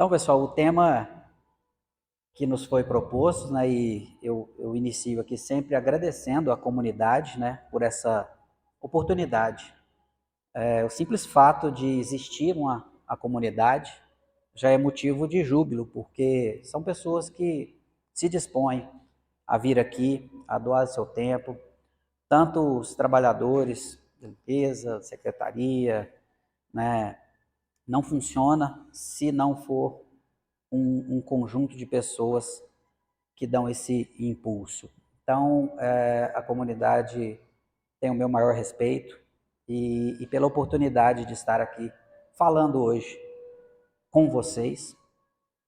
Então, pessoal, o tema que nos foi proposto, né, e eu inicio aqui sempre agradecendo à comunidade, né, por essa oportunidade. O simples fato de existir a comunidade já é motivo de júbilo, porque são pessoas que se dispõem a vir aqui, a doar seu tempo, tanto os trabalhadores, limpeza, secretaria, né, não funciona se não for um conjunto de pessoas que dão esse impulso. Então, a comunidade tem o meu maior respeito e pela oportunidade de estar aqui falando hoje com vocês,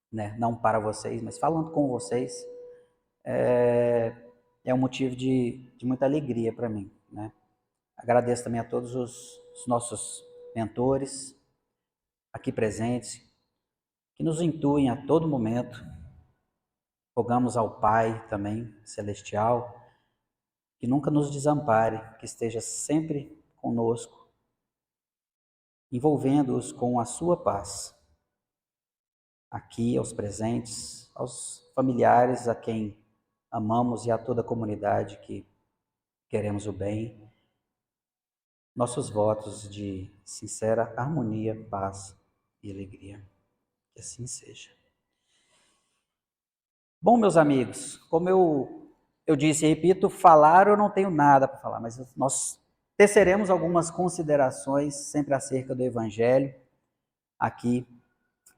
né? Não para vocês, mas falando com vocês, é um motivo de muita alegria para mim, né? Agradeço também a todos os nossos mentores aqui presentes, que nos intuem a todo momento. Rogamos ao Pai também, celestial, que nunca nos desampare, que esteja sempre conosco, envolvendo-os com a sua paz. Aqui, aos presentes, aos familiares a quem amamos e a toda a comunidade que queremos o bem, nossos votos de sincera harmonia, paz e alegria. Que assim seja. Bom, meus amigos, como eu disse e repito, falar eu não tenho nada para falar, mas nós teceremos algumas considerações sempre acerca do Evangelho aqui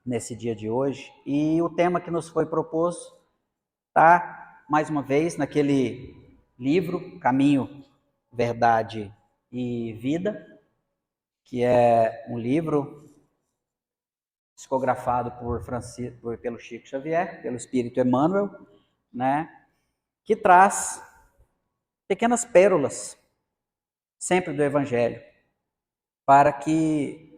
nesse dia de hoje. E o tema que nos foi proposto está, mais uma vez, naquele livro, Caminho, Verdade e Vida, que é um livro psicografado pelo Chico Xavier, pelo Espírito Emmanuel, né, que traz pequenas pérolas, sempre do Evangelho, para que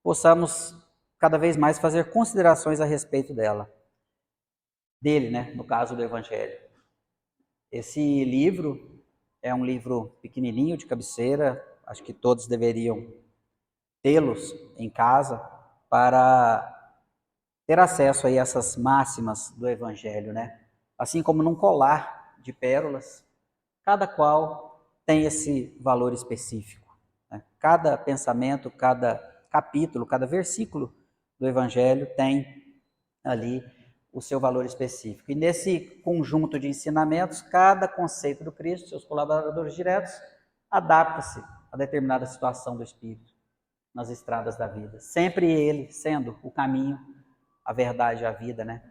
possamos cada vez mais fazer considerações a respeito dele, né, no caso do Evangelho. Esse livro é um livro pequenininho, de cabeceira, acho que todos deveriam tê-los em casa para ter acesso a essas máximas do Evangelho, né? Assim como num colar de pérolas, cada qual tem esse valor específico, né? Cada pensamento, cada capítulo, cada versículo do Evangelho tem ali o seu valor específico. E nesse conjunto de ensinamentos, cada conceito do Cristo, seus colaboradores diretos, adapta-se a determinada situação do Espírito nas estradas da vida. Sempre ele sendo o caminho, a verdade e a vida, né?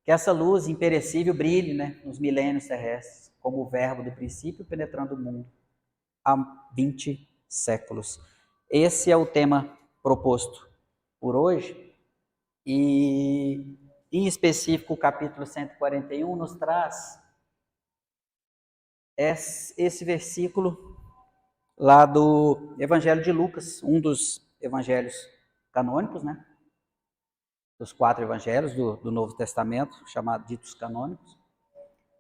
Que essa luz imperecível brilhe, né, nos milênios terrestres, como o verbo do princípio penetrando o mundo há 20 séculos. Esse é o tema proposto por hoje e, em específico, o capítulo 141 nos traz esse versículo lá do Evangelho de Lucas, um dos evangelhos canônicos, né? Dos 4 evangelhos do Novo Testamento, chamados ditos canônicos,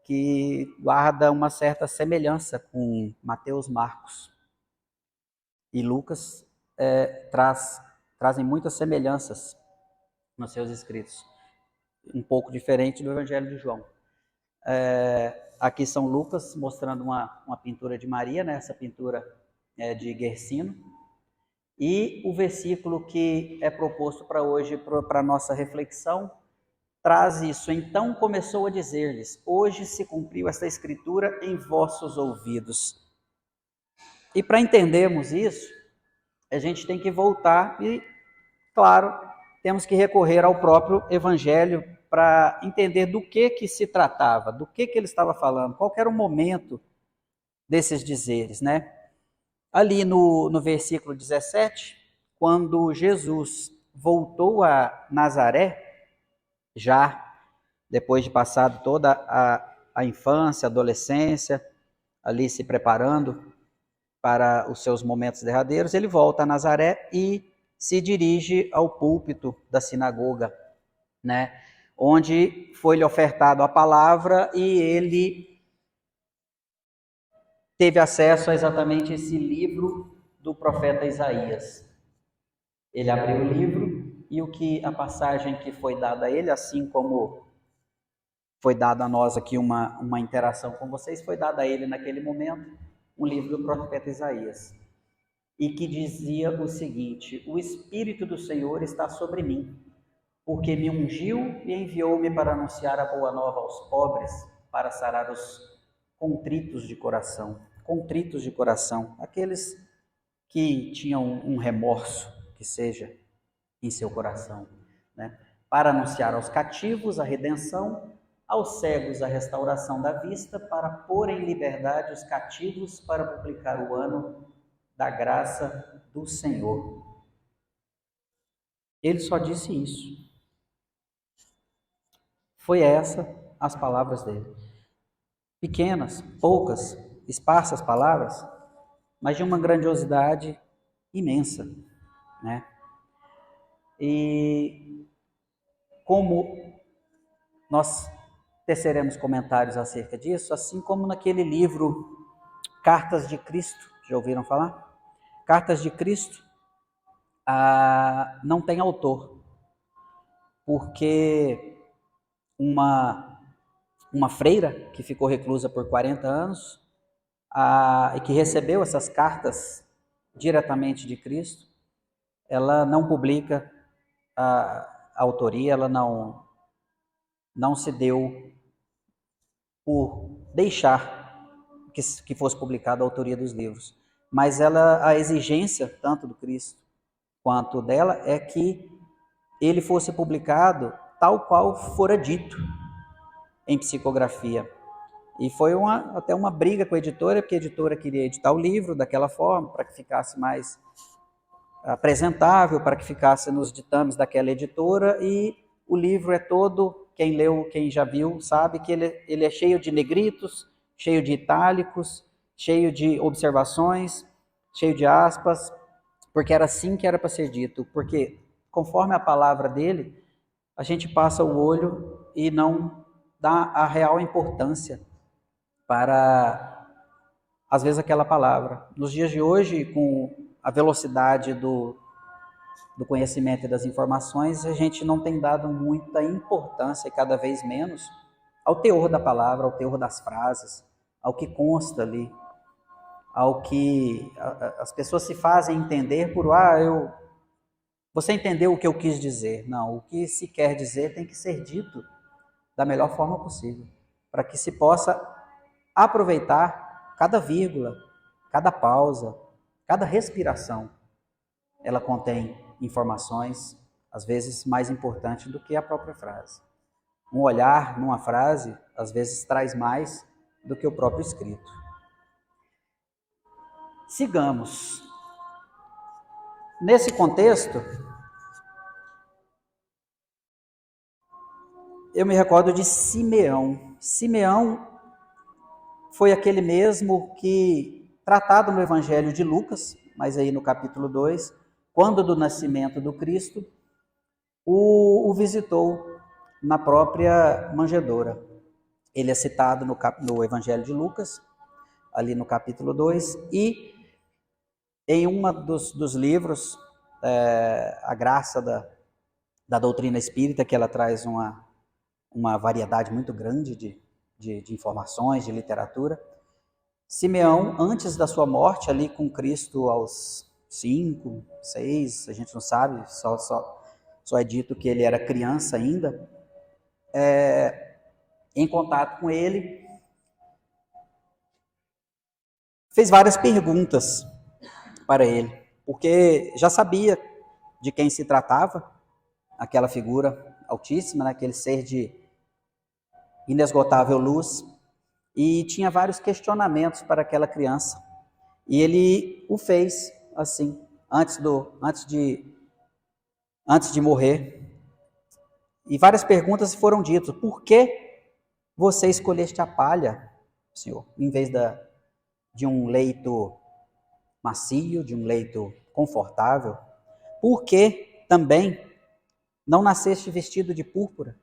que guarda uma certa semelhança com Mateus, Marcos e Lucas, trazem muitas semelhanças nos seus escritos, um pouco diferente do Evangelho de João. Aqui São Lucas mostrando uma pintura de Maria, né? Essa pintura é de Guercino, e o versículo que é proposto para hoje, para a nossa reflexão, traz isso. Então começou a dizer-lhes: hoje se cumpriu esta escritura em vossos ouvidos. E para entendermos isso, a gente tem que voltar e, claro, temos que recorrer ao próprio Evangelho para entender do que se tratava, do que ele estava falando, qual era o momento desses dizeres, né? Ali no versículo 17, quando Jesus voltou a Nazaré, já depois de passado toda a infância, a adolescência, ali se preparando para os seus momentos derradeiros, ele volta a Nazaré e se dirige ao púlpito da sinagoga, né? Onde foi-lhe ofertado a palavra e ele teve acesso a exatamente esse livro do profeta Isaías. Ele abriu o livro e o que a passagem que foi dada a ele, assim como foi dada a nós aqui uma interação com vocês, foi dada a ele naquele momento, um livro do profeta Isaías, e que dizia o seguinte: o Espírito do Senhor está sobre mim, porque me ungiu e enviou-me para anunciar a boa nova aos pobres, para sarar os contritos de coração, aqueles que tinham um remorso, que seja, em seu coração, né? Para anunciar aos cativos a redenção, aos cegos a restauração da vista, para pôr em liberdade os cativos, para publicar o ano da graça do Senhor. Ele só disse isso. Foi essa as palavras dele. Pequenas, poucas, esparsas palavras, mas de uma grandiosidade imensa, né? E como nós teceremos comentários acerca disso, assim como naquele livro Cartas de Cristo, já ouviram falar? Cartas de Cristo, não tem autor, porque uma freira que ficou reclusa por 40 anos e que recebeu essas cartas diretamente de Cristo, ela não publica a autoria, ela não se deu por deixar que fosse publicada a autoria dos livros. Mas a exigência, tanto do Cristo quanto dela, é que ele fosse publicado tal qual fora dito em psicografia. E foi até uma briga com a editora, porque a editora queria editar o livro daquela forma, para que ficasse mais apresentável, para que ficasse nos ditames daquela editora, e o livro é todo, quem leu, quem já viu, sabe que ele é cheio de negritos, cheio de itálicos, cheio de observações, cheio de aspas, porque era assim que era para ser dito, porque conforme a palavra dele, a gente passa o olho e não dá a real importância para, às vezes, aquela palavra. Nos dias de hoje, com a velocidade do conhecimento e das informações, a gente não tem dado muita importância, e cada vez menos, ao teor da palavra, ao teor das frases, ao que consta ali, ao que as pessoas se fazem entender por, você entendeu o que eu quis dizer. Não, o que se quer dizer tem que ser dito da melhor forma possível, para que se possa aproveitar cada vírgula, cada pausa, cada respiração. Ela contém informações, às vezes, mais importantes do que a própria frase. Um olhar numa frase, às vezes, traz mais do que o próprio escrito. Sigamos. Nesse contexto, eu me recordo de Simeão. Simeão foi aquele mesmo que, tratado no Evangelho de Lucas, mas aí no capítulo 2, quando do nascimento do Cristo, o visitou na própria manjedoura. Ele é citado no Evangelho de Lucas, ali no capítulo 2, e em um dos livros, A Graça da Doutrina Espírita, que ela traz uma variedade muito grande de informações, de literatura. Simeão, antes da sua morte, ali com Cristo aos 5, 6, a gente não sabe, só é dito que ele era criança ainda, em contato com ele, fez várias perguntas para ele, porque já sabia de quem se tratava, aquela figura altíssima, né, aquele ser de inesgotável luz, e tinha vários questionamentos para aquela criança. E ele o fez assim, antes de morrer. E várias perguntas foram ditas. Por que você escolheste a palha, Senhor, em vez de um leito macio, de um leito confortável? Por que também não nasceste vestido de púrpura?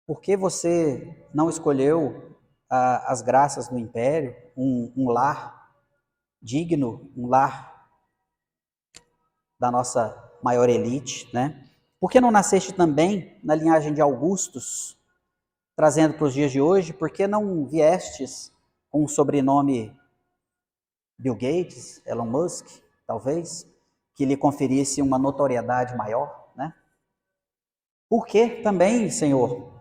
Por que você não escolheu as graças do império, um lar digno, um lar da nossa maior elite, né? Por que não nasceste também na linhagem de Augustos, trazendo para os dias de hoje? Por que não viestes com o sobrenome Bill Gates, Elon Musk, talvez, que lhe conferisse uma notoriedade maior, né? Por que também, Senhor,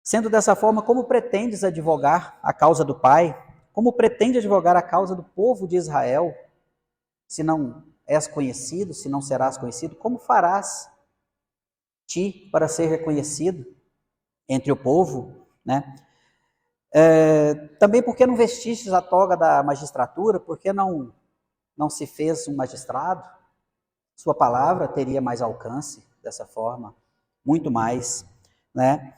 sendo dessa forma, como pretendes advogar a causa do Pai? Como pretende advogar a causa do povo de Israel? Se não és conhecido, se não serás conhecido, como farás ti para ser reconhecido entre o povo, né? Também porque não vestistes a toga da magistratura, porque não se fez um magistrado? Sua palavra teria mais alcance dessa forma, muito mais, né?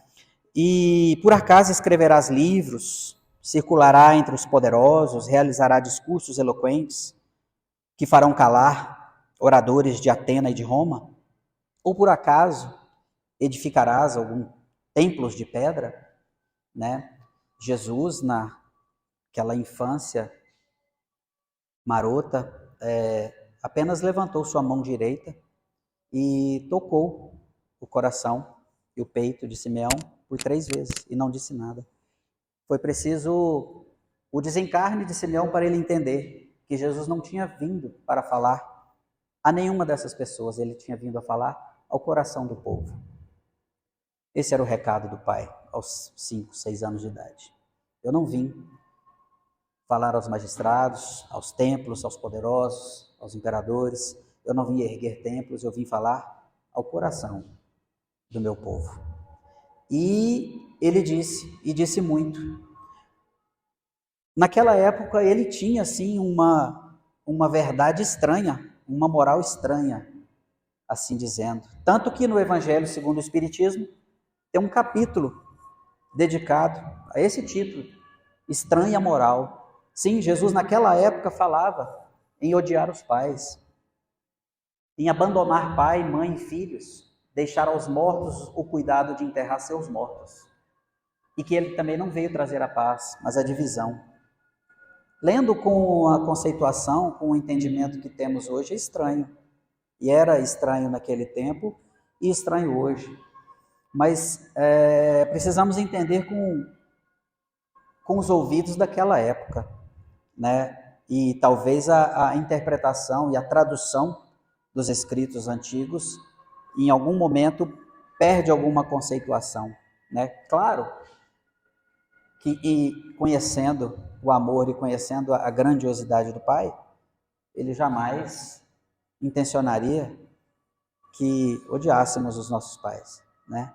E por acaso escreverás livros, circulará entre os poderosos, realizará discursos eloquentes que farão calar oradores de Atena e de Roma? Ou por acaso edificarás algum templos de pedra, né? Jesus, naquela infância marota, apenas levantou sua mão direita e tocou o coração e o peito de Simeão por 3 vezes e não disse nada. Foi preciso o desencarne de Simeão para ele entender que Jesus não tinha vindo para falar a nenhuma dessas pessoas, ele tinha vindo a falar ao coração do povo. Esse era o recado do Pai aos 5, 6 anos de idade. Eu não vim falar aos magistrados, aos templos, aos poderosos, aos imperadores. Eu não vim erguer templos, eu vim falar ao coração do meu povo. E ele disse, e disse muito. Naquela época ele tinha, assim, uma verdade estranha, uma moral estranha, assim dizendo. Tanto que no Evangelho segundo o Espiritismo tem um capítulo dedicado a esse título, estranha moral. Sim, Jesus naquela época falava em odiar os pais, em abandonar pai, mãe e filhos, deixar aos mortos o cuidado de enterrar seus mortos. E que ele também não veio trazer a paz, mas a divisão. Lendo com a conceituação, com o entendimento que temos hoje, é estranho. E era estranho naquele tempo e estranho hoje. Mas precisamos entender com os ouvidos daquela época, né? E talvez a interpretação e a tradução dos escritos antigos, em algum momento, perde alguma conceituação, né? Claro que conhecendo o amor e conhecendo a grandiosidade do Pai, ele jamais intencionaria que odiássemos os nossos pais, né?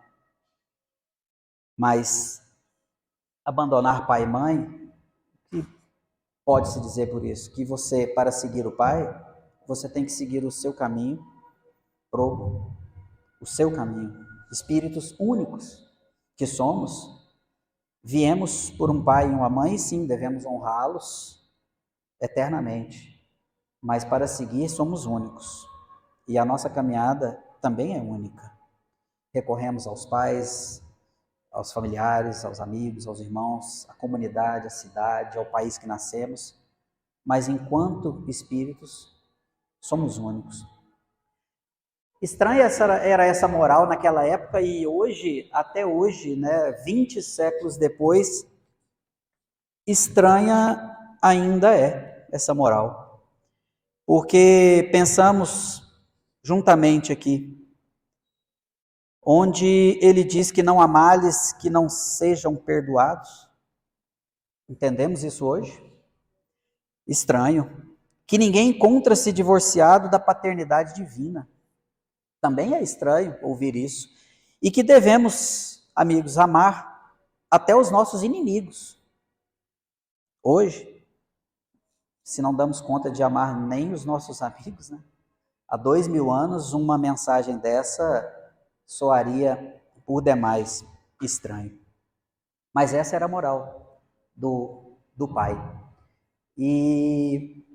Mas abandonar pai e mãe, que pode-se dizer por isso, que você, para seguir o Pai, você tem que seguir o seu caminho próprio, o seu caminho. Espíritos únicos que somos, viemos por um pai e uma mãe, e sim, devemos honrá-los eternamente. Mas para seguir, somos únicos. E a nossa caminhada também é única. Recorremos aos pais, aos familiares, aos amigos, aos irmãos, à comunidade, à cidade, ao país que nascemos, mas enquanto espíritos, somos únicos. Estranha era essa moral naquela época e hoje, até hoje, né, 20 séculos depois, estranha ainda é essa moral. Porque pensamos juntamente aqui, onde ele diz que não há males que não sejam perdoados. Entendemos isso hoje? Estranho. Que ninguém encontra-se divorciado da paternidade divina. Também é estranho ouvir isso. E que devemos, amigos, amar até os nossos inimigos. Hoje, se não damos conta de amar nem os nossos amigos, né? Há 2000 anos, uma mensagem dessa soaria por demais estranho. Mas essa era a moral do Pai. E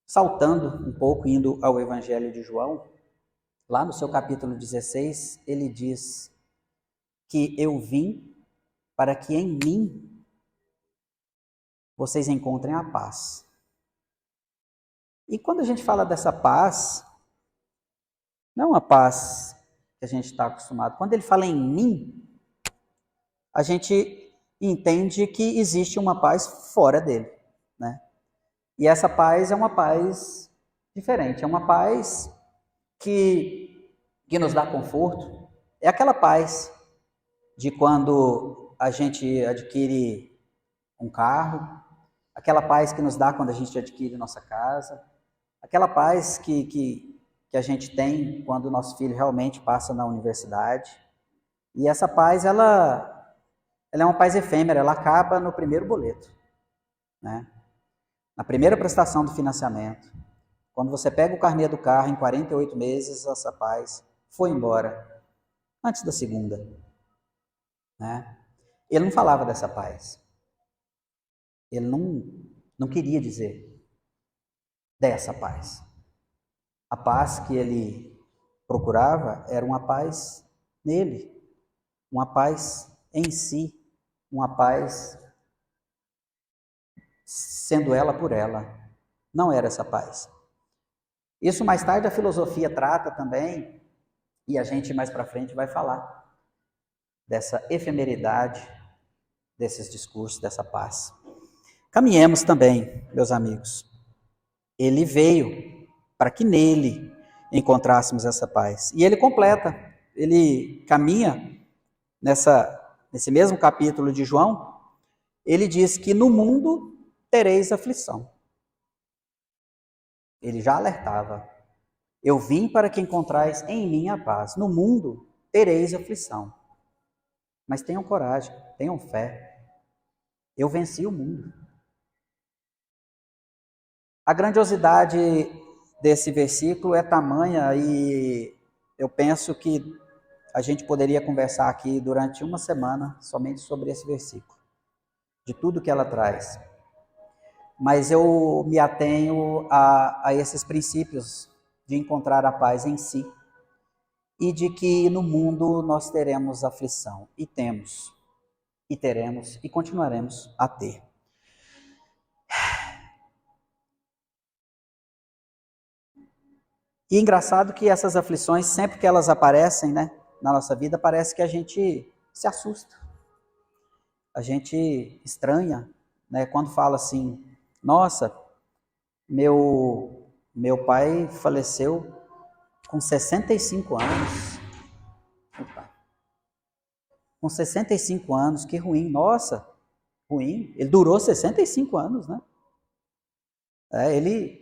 saltando um pouco, indo ao Evangelho de João, lá no seu capítulo 16, ele diz que eu vim para que em mim vocês encontrem a paz. E quando a gente fala dessa paz, não é uma paz que a gente está acostumado. Quando ele fala em mim, a gente entende que existe uma paz fora dele, né? E essa paz é uma paz diferente, é uma paz que nos dá conforto. É aquela paz de quando a gente adquire um carro, aquela paz que nos dá quando a gente adquire nossa casa, aquela paz que a gente tem quando o nosso filho realmente passa na universidade. E essa paz, ela é uma paz efêmera, ela acaba no primeiro boleto, né? Na primeira prestação do financiamento. Quando você pega o carnê do carro, em 48 meses, essa paz foi embora, antes da segunda, né? Ele não falava dessa paz. Ele não queria dizer dessa paz. A paz que ele procurava era uma paz nele, uma paz em si, uma paz sendo ela por ela. Não era essa paz. Isso mais tarde a filosofia trata também, e a gente mais para frente vai falar dessa efemeridade desses discursos, dessa paz. Caminhemos também, meus amigos. Ele veio para que nele encontrássemos essa paz. E ele completa, ele caminha nesse mesmo capítulo de João, ele diz que no mundo tereis aflição. Ele já alertava. Eu vim para que encontrais em mim a paz. No mundo tereis aflição. Mas tenham coragem, tenham fé. Eu venci o mundo. A grandiosidade desse versículo é tamanha e eu penso que a gente poderia conversar aqui durante uma semana somente sobre esse versículo, de tudo que ela traz. Mas eu me atenho a esses princípios de encontrar a paz em si e de que no mundo nós teremos aflição, e temos, e teremos, e continuaremos a ter. E engraçado que essas aflições, sempre que elas aparecem, né, na nossa vida, parece que a gente se assusta. A gente estranha, né, quando fala assim, nossa, meu pai faleceu com 65 anos. Opa. Com 65 anos, que ruim. Nossa, ruim. Ele durou 65 anos, né?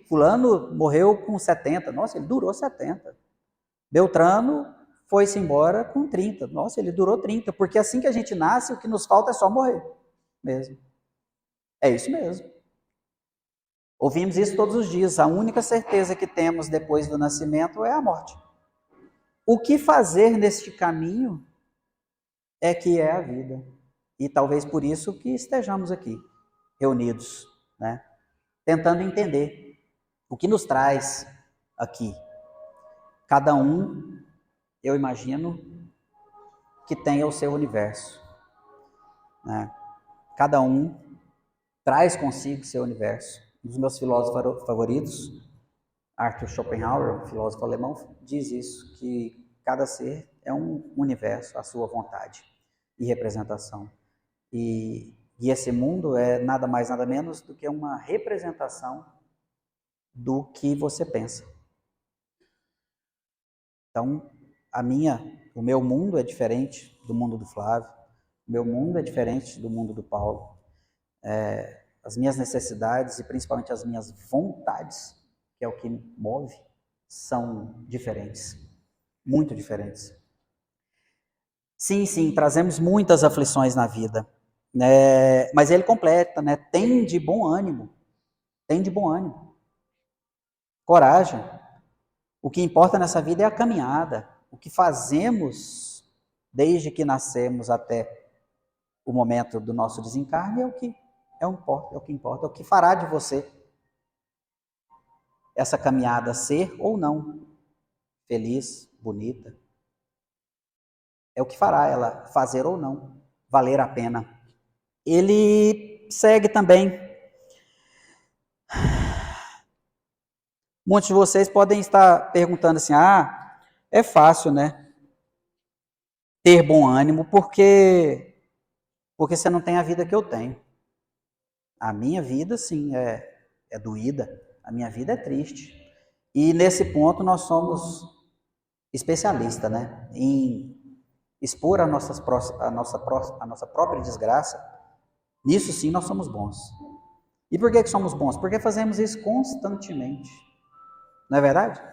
Fulano morreu com 70. Nossa, ele durou 70. Beltrano foi-se embora com 30. Nossa, ele durou 30. Porque assim que a gente nasce, o que nos falta é só morrer mesmo. É isso mesmo. Ouvimos isso todos os dias. A única certeza que temos depois do nascimento é a morte. O que fazer neste caminho é que é a vida. E talvez por isso que estejamos aqui, reunidos, né? Tentando entender o que nos traz aqui. Cada um, eu imagino, que tenha o seu universo, né? Cada um traz consigo seu universo. Um dos meus filósofos favoritos, Arthur Schopenhauer, um filósofo alemão, diz isso, que cada ser é um universo à sua vontade e representação. E esse mundo é nada mais, nada menos do que uma representação do que você pensa. Então, o meu mundo é diferente do mundo do Flávio, o meu mundo é diferente do mundo do Paulo. As minhas necessidades e principalmente as minhas vontades, que é o que move, são diferentes, muito diferentes. Sim, trazemos muitas aflições na vida, né? Mas ele completa, né? Tem de bom ânimo, coragem. O que importa nessa vida é a caminhada, o que fazemos desde que nascemos até o momento do nosso desencarne é o que importa, é o que fará de você essa caminhada ser ou não feliz, bonita. É o que fará ela fazer ou não valer a pena. Ele segue também. Muitos de vocês podem estar perguntando assim, é fácil, né? Ter bom ânimo, porque você não tem a vida que eu tenho. A minha vida, sim, é doída. A minha vida é triste. E nesse ponto nós somos especialistas, né? Em expor a nossa própria desgraça. Nisso sim nós somos bons. E por que somos bons? Porque fazemos isso constantemente. Não é verdade?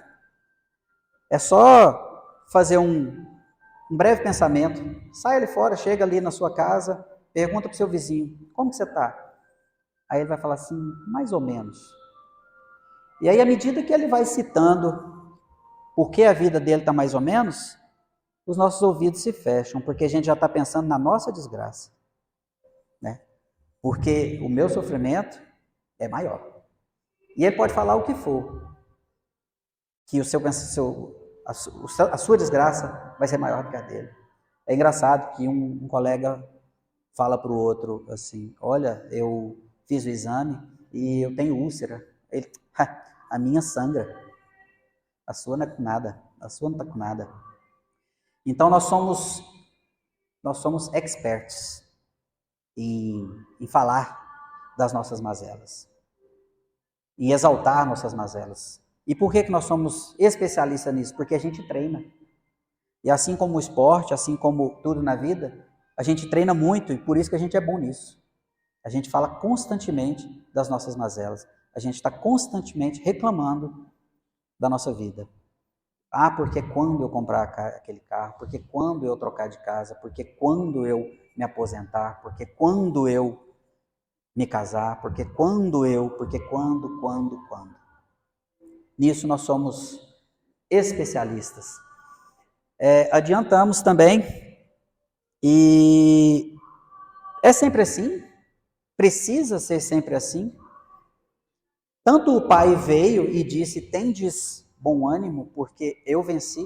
É só fazer um breve pensamento. Sai ali fora, chega ali na sua casa, pergunta para o seu vizinho, como que você está? Aí ele vai falar assim, mais ou menos. E aí, à medida que ele vai citando por que a vida dele está mais ou menos, os nossos ouvidos se fecham, porque a gente já está pensando na nossa desgraça. Né? Porque o meu sofrimento é maior. E ele pode falar o que for, que a sua desgraça vai ser maior do que a dele. É engraçado que um colega fala para o outro assim, olha, eu fiz o exame e eu tenho úlcera. Ele, a minha sangra, a sua não é com nada, a sua não está com nada. Então nós somos experts em falar das nossas mazelas, em exaltar nossas mazelas. E por que nós somos especialistas nisso? Porque a gente treina. E assim como o esporte, assim como tudo na vida, a gente treina muito e por isso que a gente é bom nisso. A gente fala constantemente das nossas mazelas. A gente está constantemente reclamando da nossa vida. Porque quando eu comprar aquele carro, porque quando eu trocar de casa, porque quando eu me aposentar, porque quando eu me casar, porque quando. Nisso nós somos especialistas. Adiantamos também, e é sempre assim? Precisa ser sempre assim? Tanto o pai veio e disse, tendes bom ânimo, porque eu venci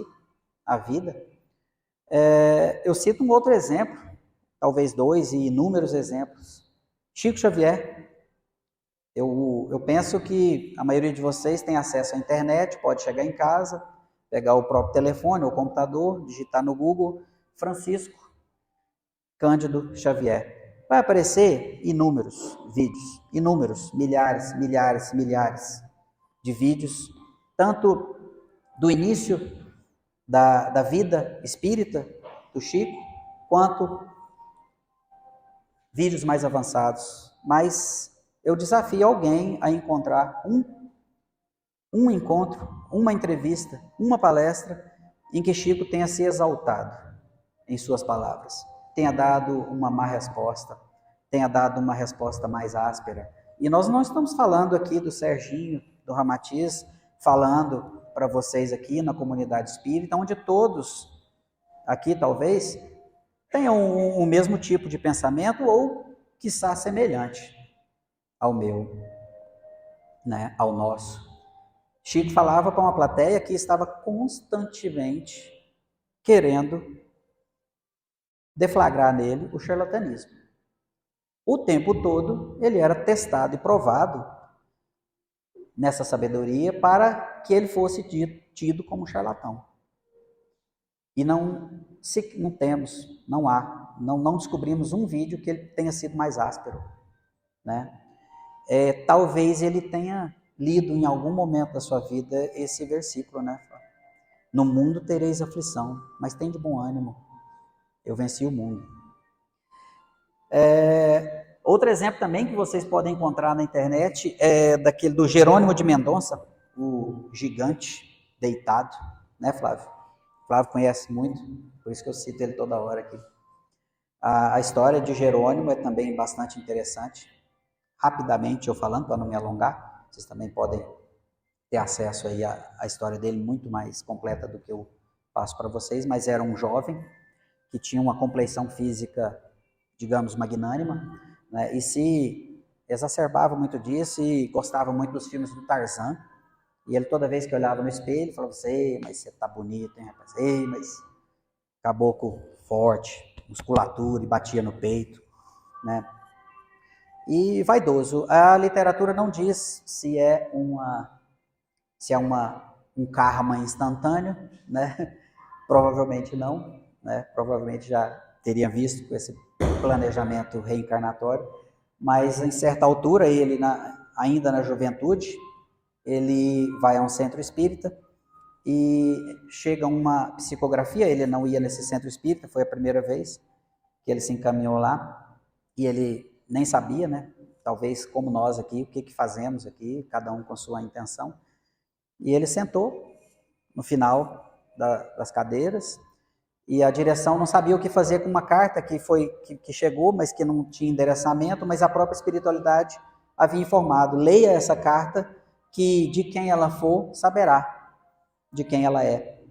a vida. Eu cito um outro exemplo, talvez dois e inúmeros exemplos. Chico Xavier. Eu penso que a maioria de vocês tem acesso à internet, pode chegar em casa, pegar o próprio telefone ou computador, digitar no Google Francisco Cândido Xavier. Vai aparecer inúmeros vídeos, inúmeros, milhares de vídeos, tanto do início da vida espírita do Chico, quanto vídeos mais avançados. Mas eu desafio alguém a encontrar um encontro, uma entrevista, uma palestra em que Chico tenha se exaltado em suas palavras, tenha dado uma má resposta, tenha dado uma resposta mais áspera. E nós não estamos falando aqui do Serginho, do Ramatiz, falando para vocês aqui na comunidade espírita, onde todos aqui talvez tenham o mesmo tipo de pensamento ou, quiçá, semelhante ao meu, né, ao nosso. Chico falava para uma plateia que estava constantemente querendo deflagrar nele o charlatanismo. O tempo todo ele era testado e provado nessa sabedoria para que ele fosse tido como charlatão. E não descobrimos um vídeo que ele tenha sido mais áspero, né? Talvez ele tenha lido em algum momento da sua vida esse versículo, né? No mundo tereis aflição, mas tem de bom ânimo, eu venci o mundo. Outro exemplo também que vocês podem encontrar na internet é daquele do Jerônimo de Mendonça, o gigante deitado, né, Flávio? Flávio conhece muito, por isso que eu cito ele toda hora aqui. A história de Jerônimo é também bastante interessante. Rapidamente eu falando, para não me alongar, vocês também podem ter acesso aí à história dele muito mais completa do que eu passo para vocês, mas era um jovem que tinha uma compleição física, digamos, magnânima, né, e se exacerbava muito disso e gostava muito dos filmes do Tarzan. E ele, toda vez que olhava no espelho, falava assim, mas você tá bonito, hein, rapaz? Ei, mas caboclo forte, musculatura, e batia no peito, né? E vaidoso. A literatura não diz se é Se é um karma instantâneo, né? Provavelmente não, né? Provavelmente já teria visto com esse planejamento reencarnatório, mas em certa altura, ele ainda na juventude, ele vai a um centro espírita e chega uma psicografia. Ele não ia nesse centro espírita, foi a primeira vez que ele se encaminhou lá, e ele nem sabia, né? Talvez como nós aqui, o que fazemos aqui, cada um com sua intenção. E ele sentou no final das cadeiras, e a direção não sabia o que fazer com uma carta que chegou, mas que não tinha endereçamento, mas a própria espiritualidade havia informado: leia essa carta, que de quem ela for, saberá de quem ela é.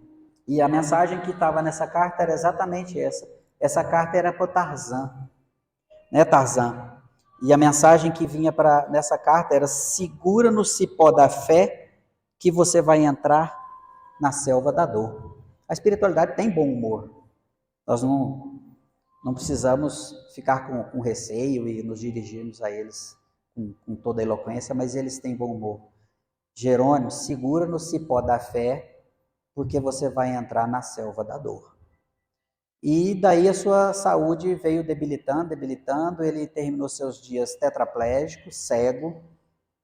E a mensagem que estava nessa carta era exatamente essa. Essa carta era para o Tarzan, né, Tarzan? E a mensagem que vinha nessa carta era: segura no cipó da fé que você vai entrar na selva da dor. A espiritualidade tem bom humor. Nós não precisamos ficar com receio e nos dirigirmos a eles com toda a eloquência, mas eles têm bom humor. Jerônimo, segura no cipó da fé, porque você vai entrar na selva da dor. E daí a sua saúde veio debilitando, debilitando. Ele terminou seus dias tetraplégico, cego,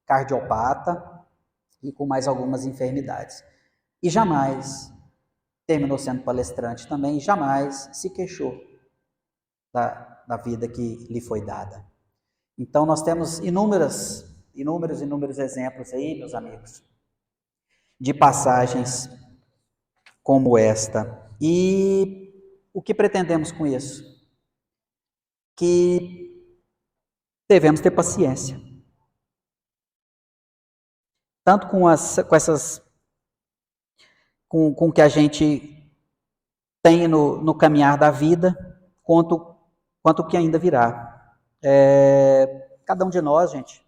cardiopata e com mais algumas enfermidades. E jamais terminou sendo palestrante também, jamais se queixou da vida que lhe foi dada. Então nós temos inúmeros exemplos aí, meus amigos, de passagens como esta. E o que pretendemos com isso? Que devemos ter paciência. Tanto com o que a gente tem no caminhar da vida, quanto o que ainda virá. Cada um de nós, gente,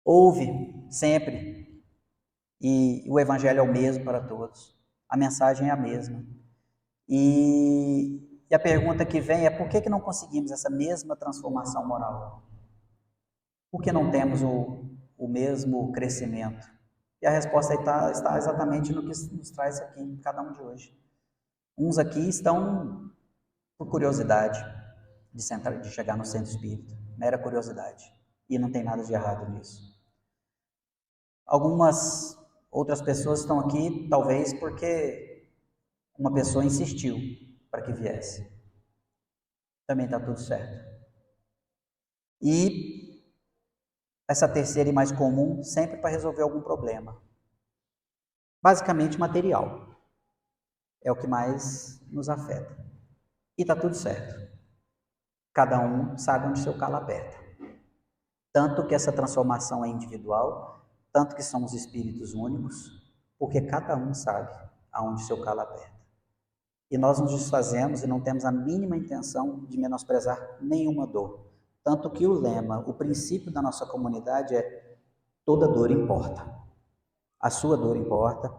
ouve sempre, e o evangelho é o mesmo para todos. A mensagem é a mesma. E a pergunta que vem é: por que não conseguimos essa mesma transformação moral? Por que não temos o mesmo crescimento? E a resposta está exatamente no que nos traz aqui, cada um de hoje. Uns aqui estão por curiosidade de chegar no centro espírita, mera curiosidade. E não tem nada de errado nisso. Algumas outras pessoas estão aqui, talvez porque uma pessoa insistiu para que viesse. Também está tudo certo. E essa terceira e mais comum, sempre para resolver algum problema. Basicamente material. É o que mais nos afeta. E está tudo certo. Cada um sabe onde seu calo aperta. Tanto que essa transformação é individual, tanto que somos espíritos únicos, porque cada um sabe aonde seu calo aperta. E nós nos desfazemos e não temos a mínima intenção de menosprezar nenhuma dor. Tanto que o lema, o princípio da nossa comunidade é: toda dor importa. A sua dor importa,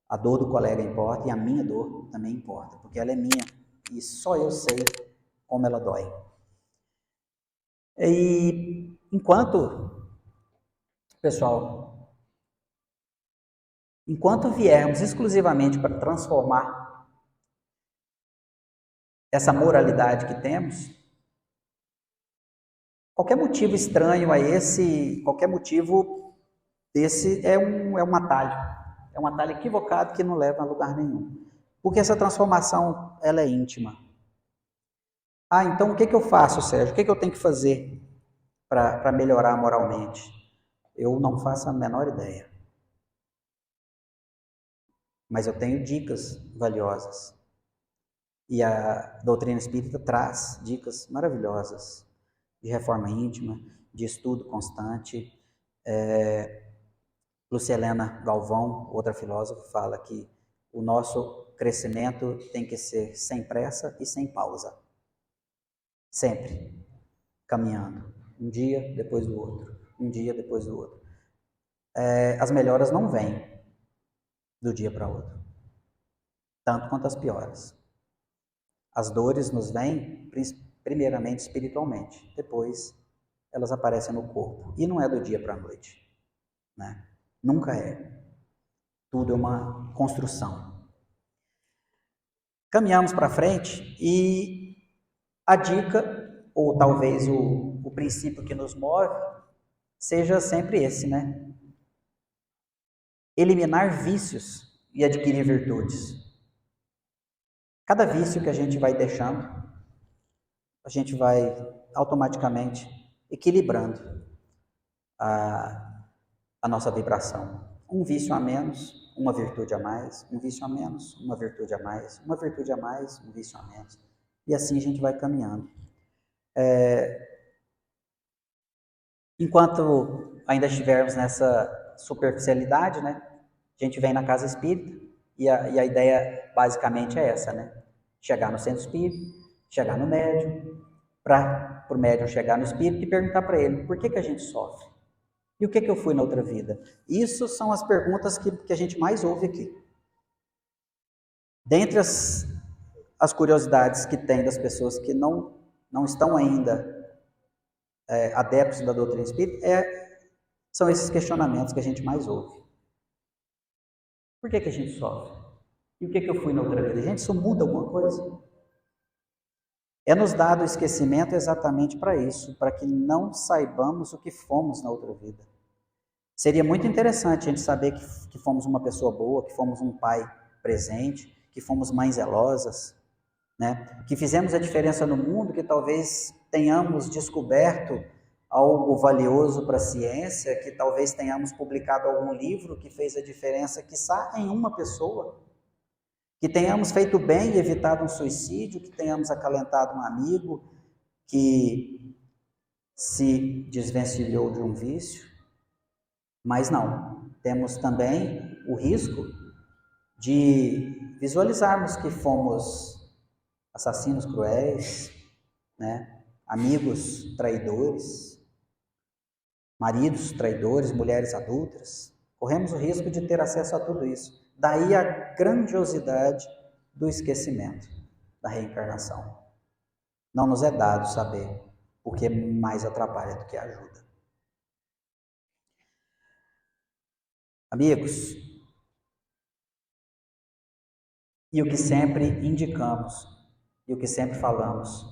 a dor do colega importa, e a minha dor também importa, porque ela é minha e só eu sei como ela dói. E pessoal, enquanto viermos exclusivamente para transformar essa moralidade que temos, qualquer motivo estranho a esse, qualquer motivo desse é um atalho. É um atalho equivocado que não leva a lugar nenhum. Porque essa transformação, ela é íntima. Então o que eu faço, Sérgio? O que eu tenho que fazer para melhorar moralmente? Eu não faço a menor ideia. Mas eu tenho dicas valiosas. E a doutrina espírita traz dicas maravilhosas de reforma íntima, de estudo constante. Lúcia Helena Galvão, outra filósofa, fala que o nosso crescimento tem que ser sem pressa e sem pausa. Sempre caminhando, um dia depois do outro, um dia depois do outro. As melhoras não vêm do dia para o outro, tanto quanto as piores. As dores nos vêm primeiramente espiritualmente, depois elas aparecem no corpo, e não é do dia para a noite, né? Nunca é. Tudo é uma construção. Caminhamos para frente e a dica, ou talvez o princípio que nos move, seja sempre esse, né? Eliminar vícios e adquirir virtudes. Cada vício que a gente vai deixando, a gente vai automaticamente equilibrando a nossa vibração. Um vício a menos, uma virtude a mais, um vício a menos, uma virtude a mais, uma virtude a mais, um vício a menos. E assim a gente vai caminhando. Enquanto ainda estivermos nessa superficialidade, né? A gente vem na casa espírita e a ideia basicamente é essa, né? Chegar no centro espírita, chegar no médium, para o médium chegar no espírito e perguntar para ele por que a gente sofre. E o que eu fui na outra vida? Isso são as perguntas que a gente mais ouve aqui. Dentre as curiosidades que tem das pessoas que não estão ainda adeptos da doutrina espírita, são esses questionamentos que a gente mais ouve. Por que a gente sofre? E o que eu fui na outra vida? Gente, isso muda alguma coisa? É nos dado o esquecimento exatamente para isso, para que não saibamos o que fomos na outra vida. Seria muito interessante a gente saber que fomos uma pessoa boa, que fomos um pai presente, que fomos mães zelosas, né? Que fizemos a diferença no mundo, que talvez tenhamos descoberto algo valioso para a ciência, que talvez tenhamos publicado algum livro que fez a diferença, quiçá em uma pessoa, que tenhamos feito bem e evitado um suicídio, que tenhamos acalentado um amigo que se desvencilhou de um vício. Mas não, temos também o risco de visualizarmos que fomos assassinos cruéis, né? Amigos traidores, maridos traidores, mulheres adúlteras. Corremos o risco de ter acesso a tudo isso. Daí a grandiosidade do esquecimento, da reencarnação. Não nos é dado saber, porque mais atrapalha do que ajuda. Amigos, e o que sempre indicamos, e o que sempre falamos,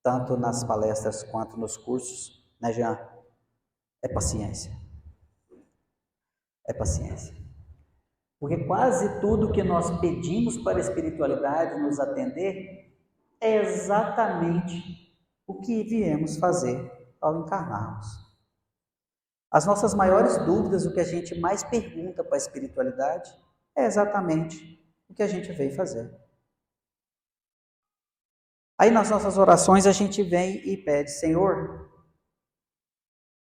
tanto nas palestras quanto nos cursos, né, Jean? É paciência. É paciência. Porque quase tudo que nós pedimos para a espiritualidade nos atender é exatamente o que viemos fazer ao encarnarmos. As nossas maiores dúvidas, o que a gente mais pergunta para a espiritualidade, é exatamente o que a gente veio fazer. Aí nas nossas orações a gente vem e pede, Senhor,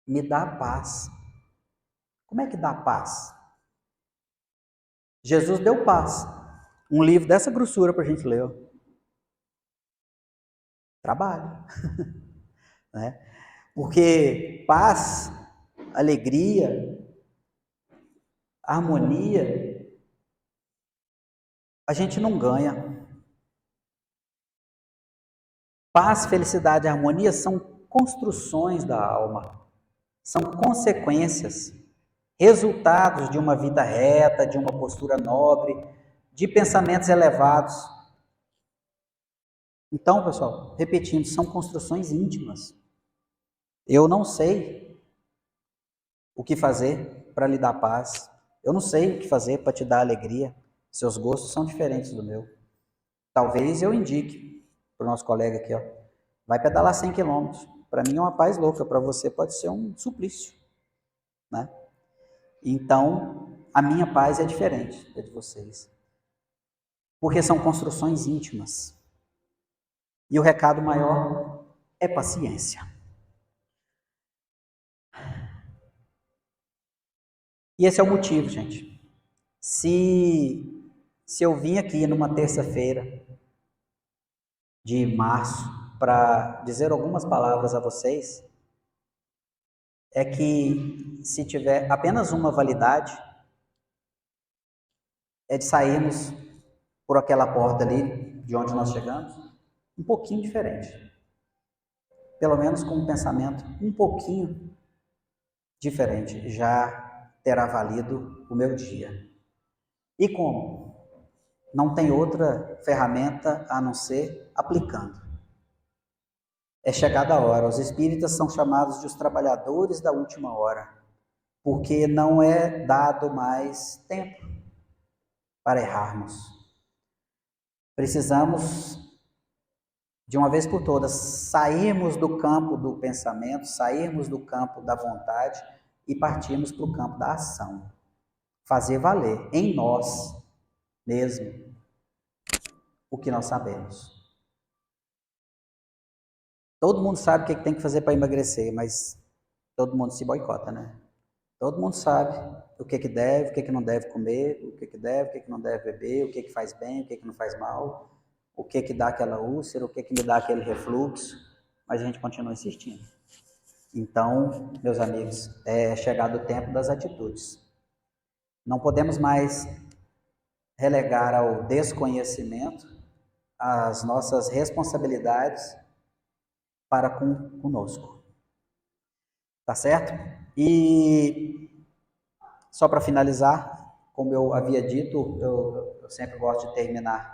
me dá paz. Como é que dá paz? Jesus deu paz. Um livro dessa grossura para a gente ler. Trabalho. Né? Porque paz, alegria, harmonia, a gente não ganha. Paz, felicidade e harmonia são construções da alma. São consequências, resultados de uma vida reta, de uma postura nobre, de pensamentos elevados. Então, pessoal, repetindo, são construções íntimas. Eu não sei o que fazer para lhe dar paz. Eu não sei o que fazer para te dar alegria. Seus gostos são diferentes do meu. Talvez eu indique para o nosso colega aqui, ó, vai pedalar 100 quilômetros. Para mim é uma paz louca, para você pode ser um suplício, né? Então, a minha paz é diferente da de vocês. Porque são construções íntimas. E o recado maior é paciência. E esse é o motivo, gente. Se eu vim aqui numa terça-feira de março para dizer algumas palavras a vocês, é que se tiver apenas uma validade, é de sairmos por aquela porta ali, de onde nós chegamos, um pouquinho diferente. Pelo menos com um pensamento um pouquinho diferente. Já terá valido o meu dia. E como? Não tem outra ferramenta a não ser aplicando. É chegada a hora. Os espíritas são chamados de os trabalhadores da última hora, porque não é dado mais tempo para errarmos. Precisamos, de uma vez por todas, sairmos do campo do pensamento, sairmos do campo da vontade e partirmos para o campo da ação. Fazer valer em nós mesmo o que nós sabemos. Todo mundo sabe o que tem que fazer para emagrecer, mas todo mundo se boicota, né? Todo mundo sabe o que deve, o que não deve comer, o que deve, o que não deve beber, o que faz bem, o que não faz mal, o que dá aquela úlcera, o que me dá aquele refluxo, mas a gente continua insistindo. Então, meus amigos, é chegado o tempo das atitudes. Não podemos mais relegar ao desconhecimento as nossas responsabilidades para conosco. Tá certo? E só para finalizar, como eu havia dito, eu sempre gosto de terminar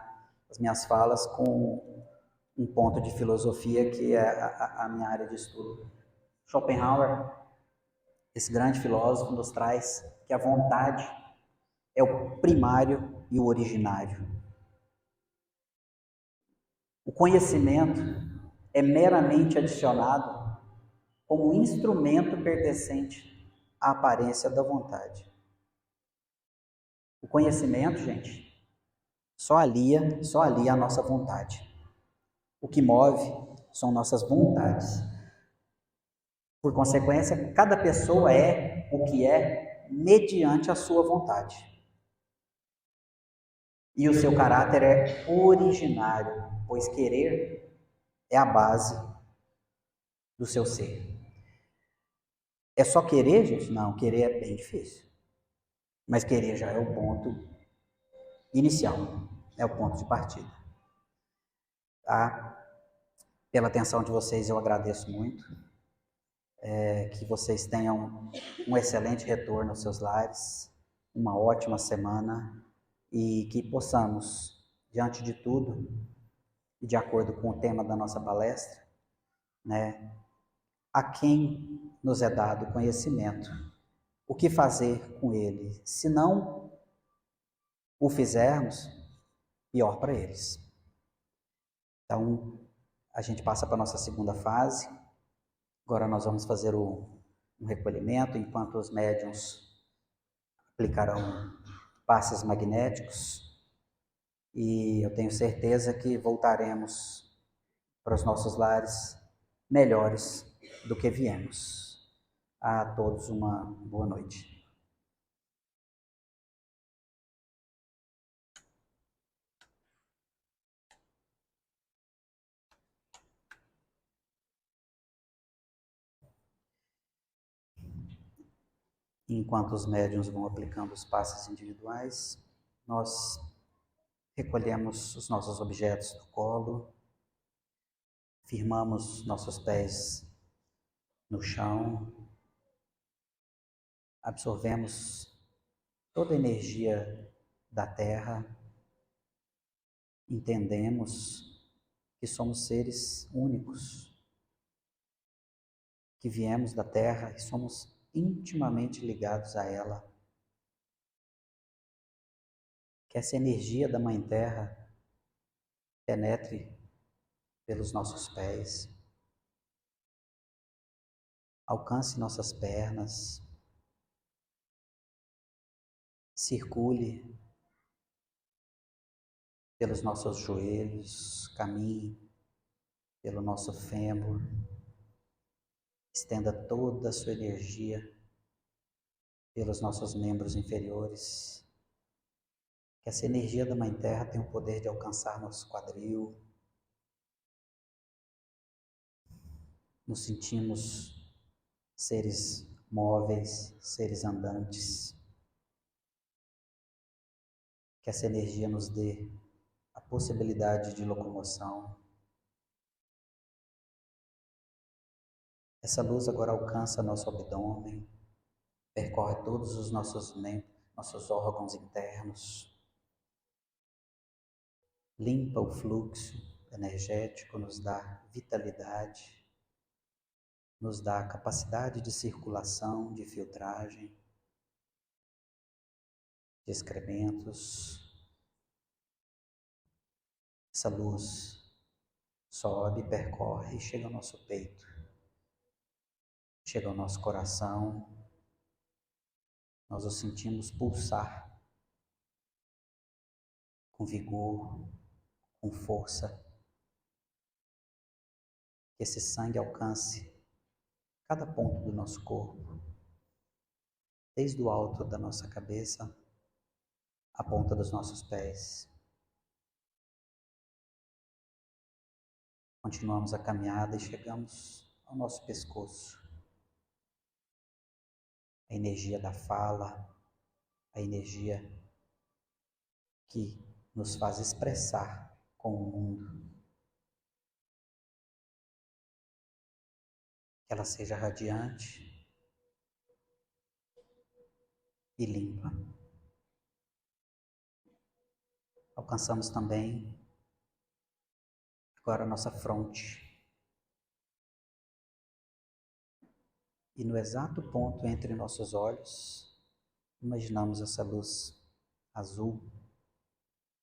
as minhas falas com um ponto de filosofia que é a minha área de estudo. Schopenhauer, esse grande filósofo, nos traz que a vontade é o primário e o originário. O conhecimento é meramente adicionado como instrumento pertencente à aparência da vontade. O conhecimento, gente, só alia a nossa vontade. O que move são nossas vontades. Por consequência, cada pessoa é o que é mediante a sua vontade. E o seu caráter é originário, pois querer é a base do seu ser. É só querer, gente? Não, querer é bem difícil. Mas querer já é o ponto inicial, é o ponto de partida. Tá? Pela atenção de vocês eu agradeço muito. Que vocês tenham um excelente retorno aos seus lares, uma ótima semana e que possamos, diante de tudo, e de acordo com o tema da nossa palestra, né, a quem nos é dado conhecimento, o que fazer com ele? Se não o fizermos, pior para eles. Então, a gente passa para a nossa segunda fase. Agora nós vamos fazer um recolhimento, enquanto os médiuns aplicarão passes magnéticos, e eu tenho certeza que voltaremos para os nossos lares melhores do que viemos. A todos uma boa noite. Enquanto os médiuns vão aplicando os passes individuais, nós recolhemos os nossos objetos do colo, firmamos nossos pés no chão, absorvemos toda a energia da Terra, entendemos que somos seres únicos, que viemos da Terra e somos intimamente ligados a ela. Que essa energia da Mãe Terra penetre pelos nossos pés, alcance nossas pernas, circule pelos nossos joelhos, caminhe pelo nosso fêmur, estenda toda a sua energia pelos nossos membros inferiores. Que essa energia da Mãe Terra tenha o poder de alcançar nosso quadril. Nos sentimos seres móveis, seres andantes. Que essa energia nos dê a possibilidade de locomoção. Essa luz agora alcança nosso abdômen, percorre todos os nossos órgãos internos, limpa o fluxo energético, nos dá vitalidade, nos dá capacidade de circulação, de filtragem, de excrementos. Essa luz sobe, percorre e chega ao nosso peito, chega ao nosso coração. Nós o sentimos pulsar com vigor, com força. Que esse sangue alcance cada ponto do nosso corpo, desde o alto da nossa cabeça à ponta dos nossos pés. Continuamos a caminhada e chegamos ao nosso pescoço. A energia da fala, a energia que nos faz expressar com o mundo. Que ela seja radiante e limpa. Alcançamos também agora a nossa fronte. E no exato ponto entre nossos olhos, imaginamos essa luz azul,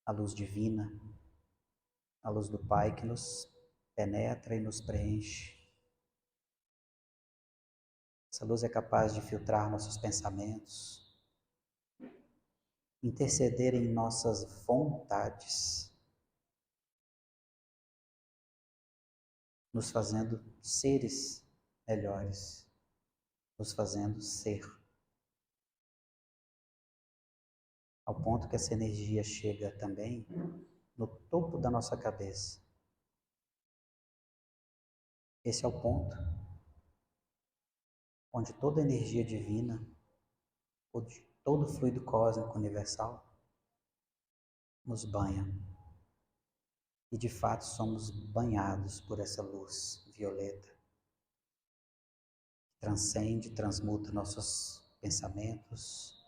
a luz divina, a luz do Pai que nos penetra e nos preenche. Essa luz é capaz de filtrar nossos pensamentos, interceder em nossas vontades, nos fazendo seres melhores, nos fazendo ser. Ao ponto que essa energia chega também no topo da nossa cabeça. Esse é o ponto onde toda a energia divina, onde todo o fluido cósmico universal nos banha. E de fato somos banhados por essa luz violeta, que transcende, transmuta nossos pensamentos,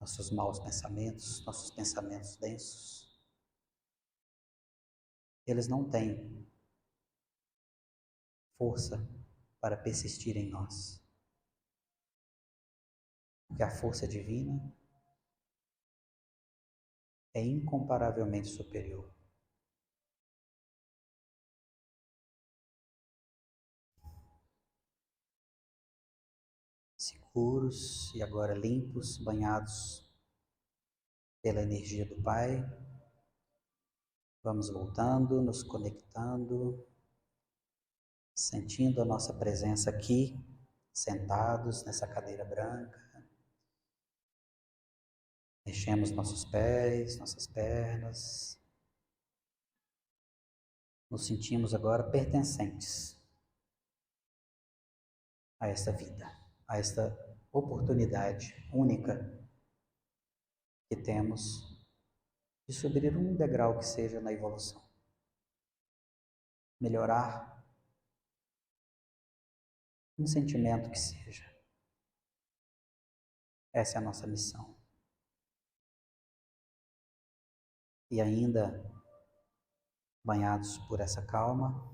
nossos maus pensamentos, nossos pensamentos densos. Eles não têm força para persistir em nós. Porque a força divina é incomparavelmente superior. Seguros e agora limpos, banhados pela energia do Pai, vamos voltando, nos conectando, sentindo a nossa presença aqui, sentados nessa cadeira branca. Mexemos nossos pés, nossas pernas. Nos sentimos agora pertencentes a esta vida, a esta oportunidade única que temos de subir um degrau que seja na evolução. Melhorar um sentimento que seja. Essa é a nossa missão. E ainda banhados por essa calma,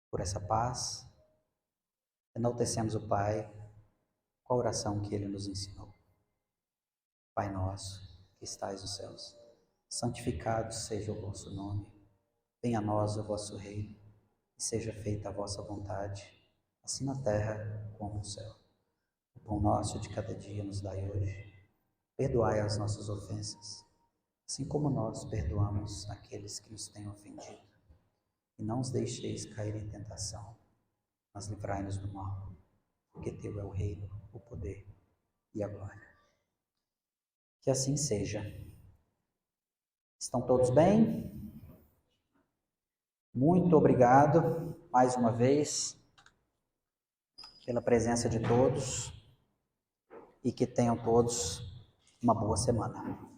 por essa paz, enaltecemos o Pai com a oração que Ele nos ensinou. Pai nosso, que estais nos céus, santificado seja o vosso nome. Venha a nós o vosso reino, e seja feita a vossa vontade, assim na terra como no céu. O pão nosso de cada dia nos dai hoje. Perdoai as nossas ofensas, assim como nós perdoamos aqueles que nos têm ofendido. E não os deixeis cair em tentação, mas livrai-nos do mal, porque teu é o reino, o poder e a glória. Que assim seja. Estão todos bem? Muito obrigado, mais uma vez, pela presença de todos, e que tenham todos uma boa semana.